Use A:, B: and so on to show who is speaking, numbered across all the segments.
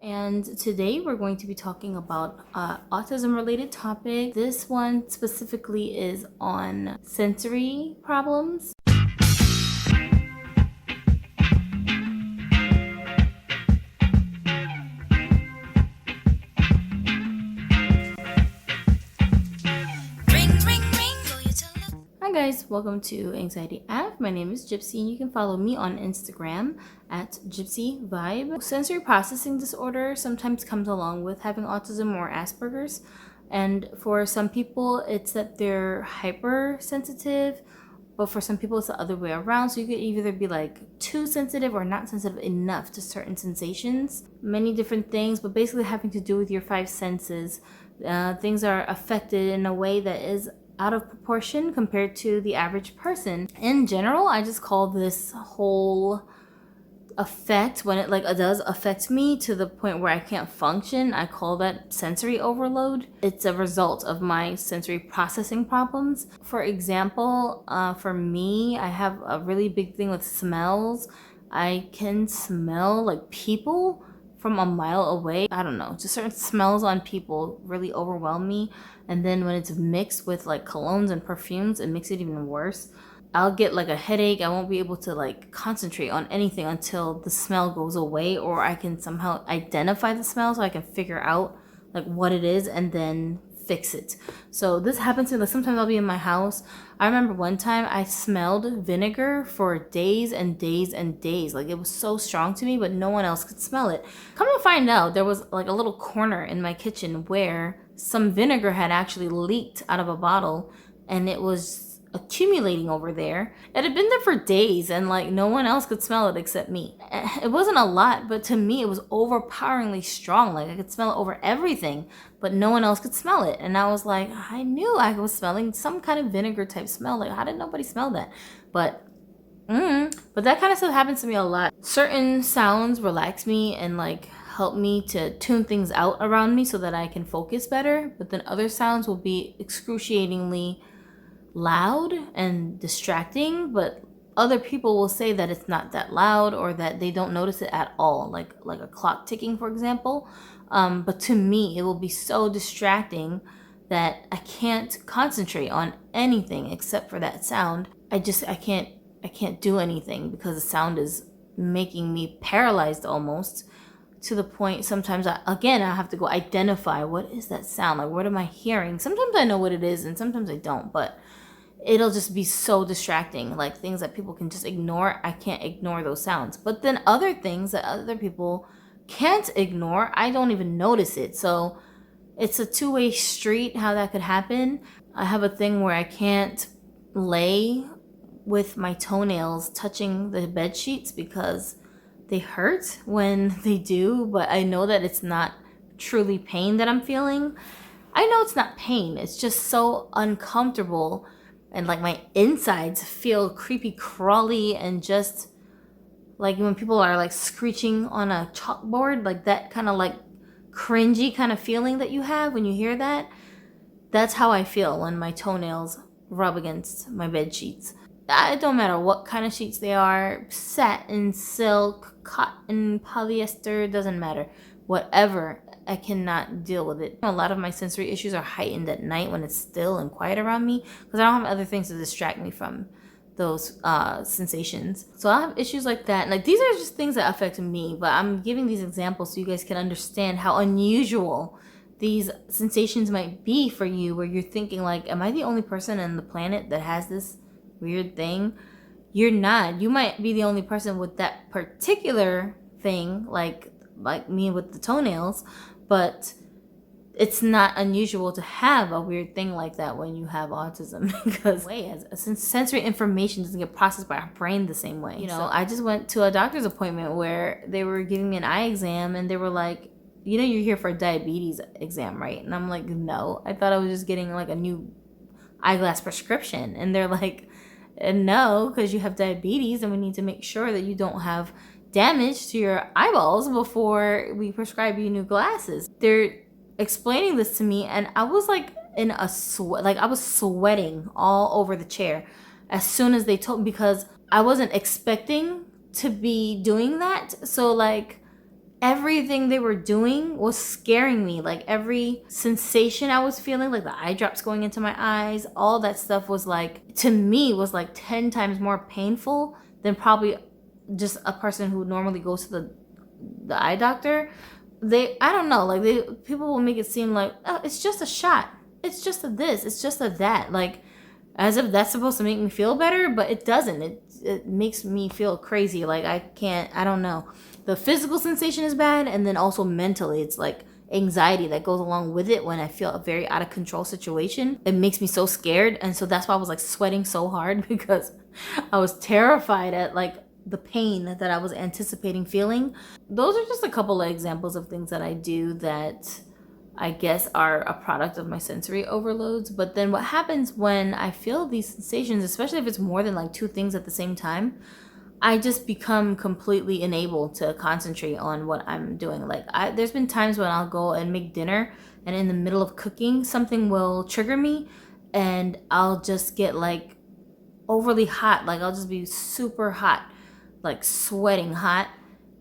A: And today we're going to be talking about autism related topic. This one specifically is on sensory problems. Hi guys, welcome to Anxiety App. My name is Gypsy and you can follow me on Instagram at Gypsy Vibe. Sensory processing disorder sometimes comes along with having autism or Asperger's. And for some people, it's that they're hypersensitive, but for some people, it's the other way around. So you could either be like too sensitive or not sensitive enough to certain sensations. Many different things, but basically having to do with your five senses. Things are affected in a way that is out of proportion compared to the average person. In general, I just call this whole effect, when it does affect me to the point where I can't function, I call that sensory overload. It's a result of my sensory processing problems. For example, for me, I have a really big thing with smells. I can smell like people from a mile away. I don't know, just certain smells on people really overwhelm me. And then when it's mixed with like colognes and perfumes, it makes it even worse. I'll get like a headache. I won't be able to like concentrate on anything until the smell goes away, or I can somehow identify the smell so I can figure out like what it is and then fix it. So this happens to me. Like, sometimes I'll be in my house. I remember one time I smelled vinegar for days and days and days. Like, it was so strong to me, but no one else could smell it. Come to find out, there was like a little corner in my kitchen where some vinegar had actually leaked out of a bottle and it was accumulating over there. It had been there for days and like no one else could smell it except me. It wasn't a lot, but to me it was overpoweringly strong. Like, I could smell it over everything, but no one else could smell it. And I was like, I knew I was smelling some kind of vinegar type smell. Like, how did nobody smell that? But that kind of stuff happens to me a lot. Certain sounds relax me and like help me to tune things out around me so that I can focus better. But then other sounds will be excruciatingly loud and distracting, but other people will say that it's not that loud or that they don't notice it at all, like a clock ticking, for example. But to me, it will be so distracting that I can't concentrate on anything except for that sound. I can't do anything because the sound is making me paralyzed almost, to the point sometimes I have to go identify what is that sound, like what am I hearing. Sometimes I know what it is and sometimes I don't, but it'll just be so distracting. Like, things that people can just ignore, I can't ignore those sounds. But then other things that other people can't ignore, I don't even notice it. So it's a two-way street how that could happen. I have a thing where I can't lay with my toenails touching the bed sheets because they hurt when they do, but I know that it's not truly pain that I'm feeling. I know it's not pain, it's just so uncomfortable. And like my insides feel creepy crawly, and just like when people are like screeching on a chalkboard, like that kind of like cringy kind of feeling that you have when you hear that. That's how I feel when my toenails rub against my bed sheets. It don't matter what kind of sheets they are, satin, silk, cotton, polyester, doesn't matter. Whatever, I cannot deal with it. A lot of my sensory issues are heightened at night when it's still and quiet around me because I don't have other things to distract me from those sensations. So I have issues like that. Like, these are just things that affect me, but I'm giving these examples so you guys can understand how unusual these sensations might be for you, where you're thinking like, am I the only person on the planet that has this weird thing? You're not. You might be the only person with that particular thing, like me with the toenails, but it's not unusual to have a weird thing like that when you have autism, because sensory information doesn't get processed by our brain the same way. I just went to a doctor's appointment where they were giving me an eye exam and they were like, you're here for a diabetes exam, right? And I'm like, no, I thought I was just getting like a new eyeglass prescription. And they're like, no, because you have diabetes and we need to make sure that you don't have damage to your eyeballs before we prescribe you new glasses. They're explaining this to me and I was like in a sweat, like I was sweating all over the chair as soon as they told me, because I wasn't expecting to be doing that. So like, everything they were doing was scaring me. Like every sensation I was feeling, like the eye drops going into my eyes, all that stuff was like, to me, was like 10 times more painful than probably just a person who normally goes to the eye doctor. I don't know, like people will make it seem like, oh, it's just a shot, it's just a this, it's just a that, like as if that's supposed to make me feel better, but it doesn't. It makes me feel crazy. Like I don't know. The physical sensation is bad, and then also mentally, it's like anxiety that goes along with it when I feel a very out of control situation. It makes me so scared, and so that's why I was like sweating so hard because I was terrified at like the pain that I was anticipating feeling. Those are just a couple of examples of things that I do that I guess are a product of my sensory overloads. But then what happens when I feel these sensations, especially if it's more than like two things at the same time, I just become completely unable to concentrate on what I'm doing. Like there's been times when I'll go and make dinner, and in the middle of cooking, something will trigger me, and I'll just get like overly hot. Like I'll just be super hot, like sweating hot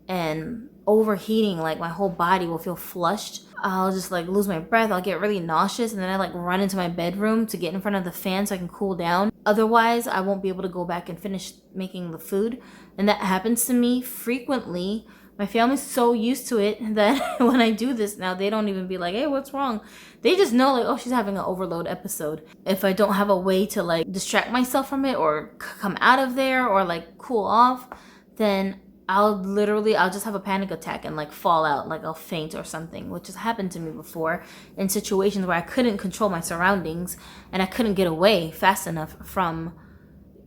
A: and overheating. Like my whole body will feel flushed. I'll just like lose my breath. I'll get really nauseous, and then I like run into my bedroom to get in front of the fan so I can cool down. Otherwise, I won't be able to go back and finish making the food. And that happens to me frequently. My family's so used to it that when I do this now, they don't even be like, hey, what's wrong? They just know like, oh, she's having an overload episode. If I don't have a way to like distract myself from it or come out of there or like cool off, then I'll just have a panic attack and like fall out, like I'll faint or something, which has happened to me before in situations where I couldn't control my surroundings and I couldn't get away fast enough from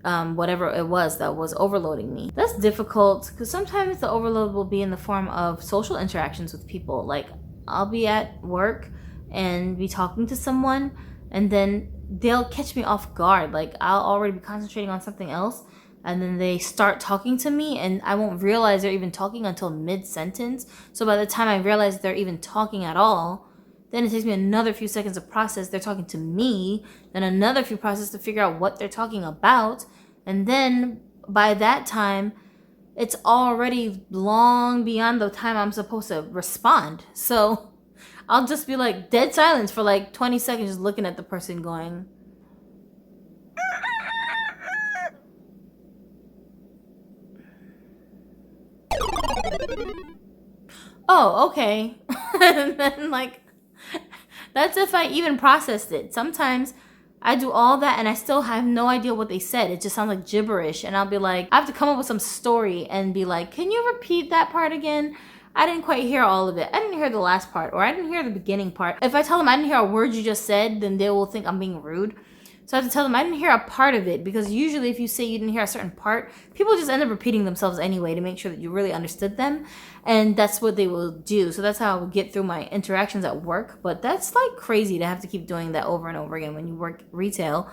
A: whatever it was that was overloading me. That's difficult because sometimes the overload will be in the form of social interactions with people. Like I'll be at work and be talking to someone, and then they'll catch me off guard. Like I'll already be concentrating on something else, and then they start talking to me, and I won't realize they're even talking until mid-sentence. So by the time I realize they're even talking at all, then it takes me another few seconds to process they're talking to me, then another few process to figure out what they're talking about, and then by that time, it's already long beyond the time I'm supposed to respond. So I'll just be like dead silence for like 20 seconds just looking at the person going, oh, okay. And then like, that's if I even processed it. Sometimes I do all that and I still have no idea what they said. It just sounds like gibberish. And I'll be like, I have to come up with some story and be like, can you repeat that part again? I didn't quite hear all of it. I didn't hear the last part, or I didn't hear the beginning part. If I tell them I didn't hear a word you just said, then they will think I'm being rude. So I have to tell them I didn't hear a part of it, because usually if you say you didn't hear a certain part, people just end up repeating themselves anyway to make sure that you really understood them. And that's what they will do. So that's how I would get through my interactions at work. But that's like crazy to have to keep doing that over and over again when you work retail,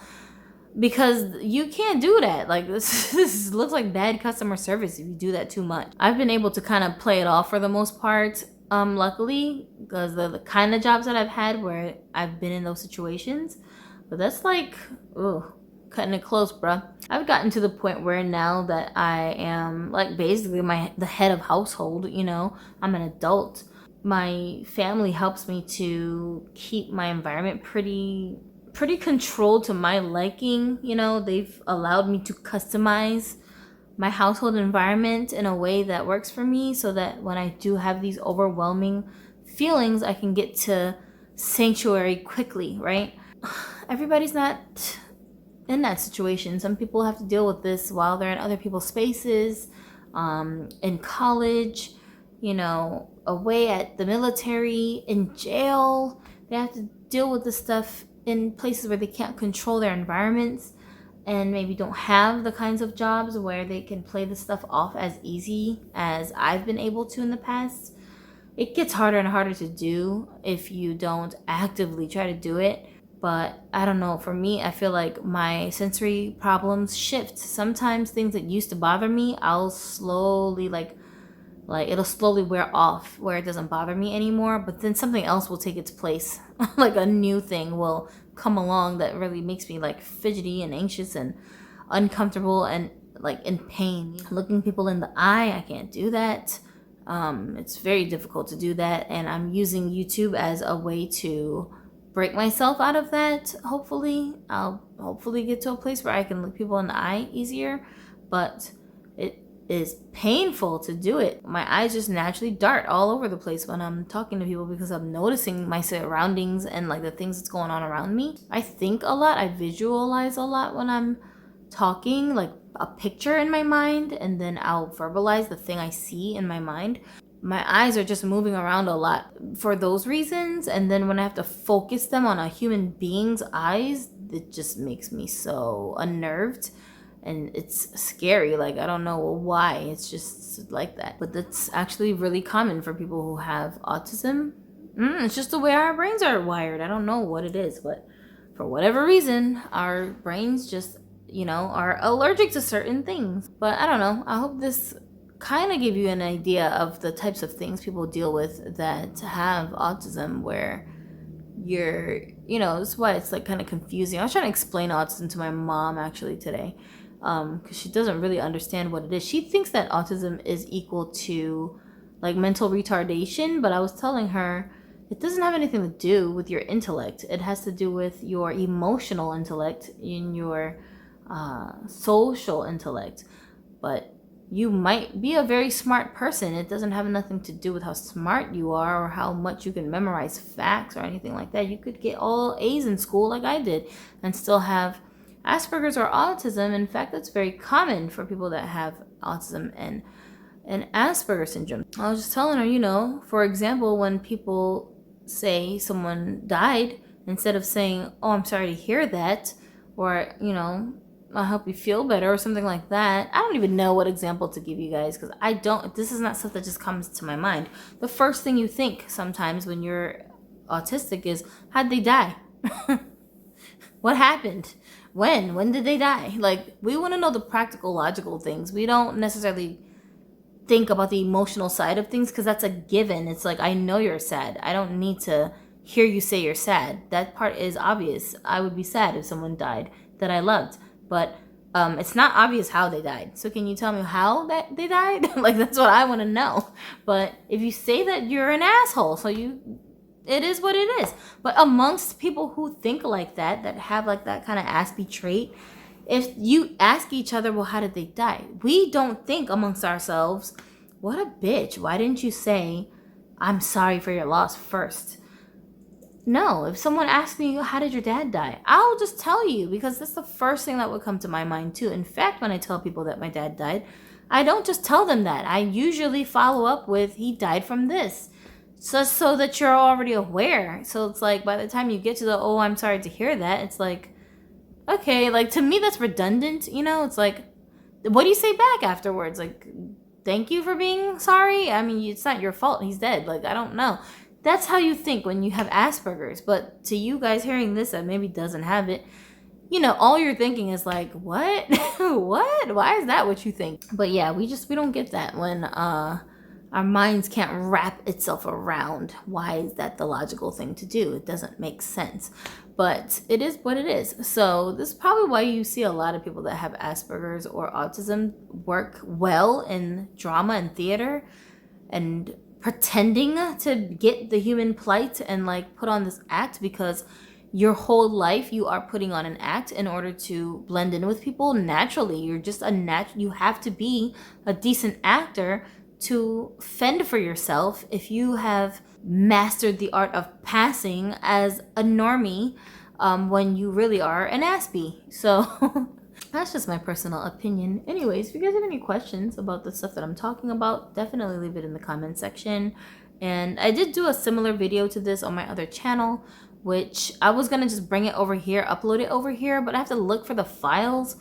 A: because you can't do that. Like this looks like bad customer service if you do that too much. I've been able to kind of play it off for the most part, luckily, because the kind of jobs that I've had where I've been in those situations. But that's like, ugh, cutting it close, bruh. I've gotten to the point where now that I am like basically the head of household, you know, I'm an adult. My family helps me to keep my environment pretty controlled to my liking. You know, they've allowed me to customize my household environment in a way that works for me, so that when I do have these overwhelming feelings, I can get to sanctuary quickly, right? Everybody's not in that situation. Some people have to deal with this while they're in other people's spaces, in college, you know, away at the military, in jail. They have to deal with this stuff in places where they can't control their environments, and maybe don't have the kinds of jobs where they can play this stuff off as easy as I've been able to in the past. It gets harder and harder to do if you don't actively try to do it. But I don't know, for me, I feel like my sensory problems shift. Sometimes things that used to bother me, I'll slowly like it'll slowly wear off where it doesn't bother me anymore. But then something else will take its place. Like a new thing will come along that really makes me like fidgety and anxious and uncomfortable and like in pain. Looking people in the eye, I can't do that. It's very difficult to do that, and I'm using YouTube as a way to break myself out of that. Hopefully I'll get to a place where I can look people in the eye easier, but it is painful to do it. My eyes just naturally dart all over the place when I'm talking to people because I'm noticing my surroundings and like the things that's going on around me. I think a lot, I visualize a lot when I'm talking, like a picture in my mind, and then I'll verbalize the thing I see in my mind. My eyes are just moving around a lot for those reasons, and then when I have to focus them on a human being's eyes, it just makes me so unnerved, and it's scary. Like, I don't know why, it's just like that. But that's actually really common for people who have autism. It's just the way our brains are wired. I don't know what it is, but for whatever reason, our brains just, are allergic to certain things. But I don't know. I hope this kind of give you an idea of the types of things people deal with that have autism, where that's why it's like kind of confusing. I was trying to explain autism to my mom actually today, because she doesn't really understand what it is. She thinks that autism is equal to like mental retardation, but I was telling her it doesn't have anything to do with your intellect. It has to do with your emotional intellect and your social intellect. But you might be a very smart person. It doesn't have nothing to do with how smart you are or how much you can memorize facts or anything like that. You could get all A's in school like I did and still have Asperger's or autism. In fact, that's very common for people that have autism and Asperger syndrome. I was just telling her, for example, when people say someone died, instead of saying, "Oh, I'm sorry to hear that," or, "I hope you feel better," or something like that. I don't even know what example to give you guys, because this is not stuff that just comes to my mind. The first thing you think sometimes when you're autistic is, how'd they die? What happened? When did they die? Like, we want to know the practical, logical things. We don't necessarily think about the emotional side of things, because that's a given. It's like, I know you're sad. I don't need to hear you say you're sad. That part is obvious. I would be sad if someone died that I loved. But it's not obvious how they died. So can you tell me how that they died? Like, that's what I want to know. But if you say that, you're an asshole. So it is what it is. But amongst people who think like that have like that kind of Aspie trait, if you ask each other, well, how did they die? We don't think amongst ourselves, what a bitch. Why didn't you say, I'm sorry for your loss first? No, if someone asks me, how did your dad die? I'll just tell you, because that's the first thing that would come to my mind too. In fact, when I tell people that my dad died, I don't just tell them that. I usually follow up with, he died from this. So that you're already aware. So it's like, by the time you get to the, oh, I'm sorry to hear that, it's like, okay, like, to me that's redundant. It's like, what do you say back afterwards? Like, thank you for being sorry? I mean, it's not your fault, he's dead. Like, I don't know. That's how you think when you have Asperger's. But to you guys hearing this that maybe doesn't have it, all you're thinking is like, what? What? Why is that what you think? But yeah, we don't get that when our minds can't wrap itself around. Why is that the logical thing to do? It doesn't make sense. But it is what it is. So this is probably why you see a lot of people that have Asperger's or autism work well in drama and theater and pretending to get the human plight and like put on this act, because your whole life you are putting on an act in order to blend in with people naturally. You're just you have to be a decent actor to fend for yourself if you have mastered the art of passing as a normie when you really are an Aspie. So that's just my personal opinion. Anyways, if you guys have any questions about the stuff that I'm talking about, definitely leave it in the comment section. And I did do a similar video to this on my other channel, which I was gonna just bring it over here, upload it over here, but I have to look for the files.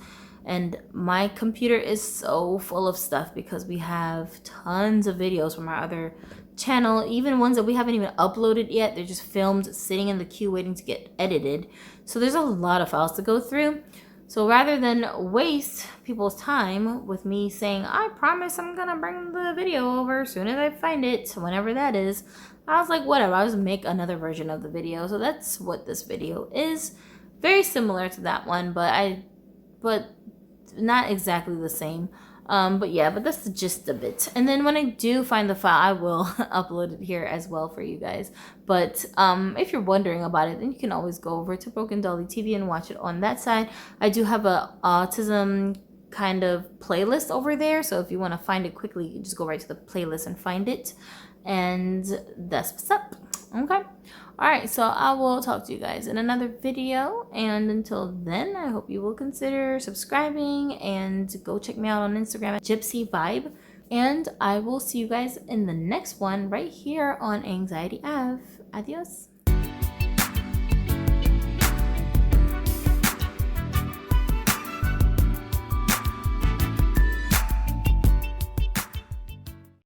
A: And my computer is so full of stuff because we have tons of videos from our other channel, even ones that we haven't even uploaded yet. They're just filmed, sitting in the queue waiting to get edited. So there's a lot of files to go through. So rather than waste people's time with me saying, I promise I'm gonna bring the video over as soon as I find it, whenever that is, I was like, whatever, I'll just make another version of the video. So that's what this video is. Very similar to that one, but not exactly the same. But yeah, but that's the gist of it. And then when I do find the file, I will upload it here as well for you guys. But if you're wondering about it, then you can always go over to Broken Dolly TV and watch it on that side. I do have a autism kind of playlist over there, so if you want to find it quickly, you can just go right to the playlist and find it. And that's what's up. Okay. All right, so I will talk to you guys in another video, and until then, I hope you will consider subscribing and go check me out on Instagram at Gypsy Vibe, and I will see you guys in the next one right here on Anxiety Ave. Adios.